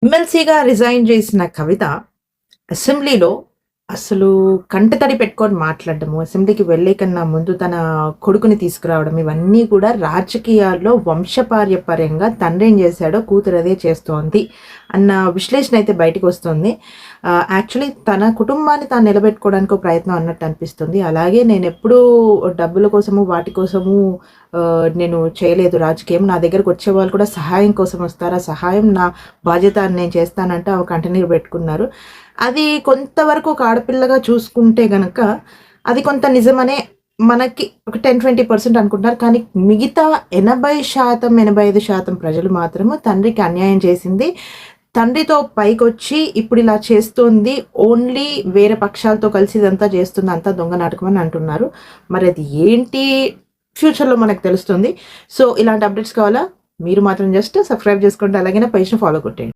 ఎమ్మెల్సీగా రిజైన్ చేసిన కవిత అసెంబ్లీలో అసలు కంటతడి పెట్టుకొని మాట్లాడడము, అసెంబ్లీకి వెళ్ళే కన్నా ముందు తన కొడుకుని తీసుకురావడం ఇవన్నీ కూడా రాజకీయాల్లో వంశపార్యపర్యంగా తండ్రేం చేశాడో కూతురు అదే చేస్తోంది అన్న విశ్లేషణ అయితే బయటకొస్తుంది. యాక్చువల్లీ తన కుటుంబాన్ని తాను నిలబెట్టుకోవడానికి ఒక ప్రయత్నం అన్నట్టు అనిపిస్తుంది. అలాగే నేనెప్పుడూ డబ్బుల కోసము, వాటి కోసము నేను చేయలేదు రాజకీయం. నా దగ్గరకొచ్చేవాళ్ళు కూడా సహాయం కోసం వస్తారు. ఆ సహాయం నా బాధ్యత అని నేను చేస్తానంటే ఒక కంటనీరు పెట్టుకున్నారు. అది కొంతవరకు ఒక ఆడపిల్లగా చూసుకుంటే గనక అది కొంత నిజమనే మనకి ఒక 10-20% అనుకుంటున్నారు. కానీ మిగతా 80%, 85% ప్రజలు మాత్రము తండ్రికి అన్యాయం చేసింది. తండ్రితో పైకొచ్చి ఇప్పుడు ఇలా చేస్తోంది. ఓన్లీ వేరే పక్షాలతో కలిసి ఇదంతా చేస్తుంది. అంతా దొంగ నాటకం అని అంటున్నారు. మరి అది ఏంటి ఫ్యూచర్‌లో మనకు తెలుస్తుంది. సో, ఇలాంటి అప్డేట్స్ కావాలా? మీరు మాత్రం జస్ట్ సబ్స్క్రైబ్ చేసుకోండి. అలాగే నా పేజ్‌ని ఫాలో కొట్టేయండి.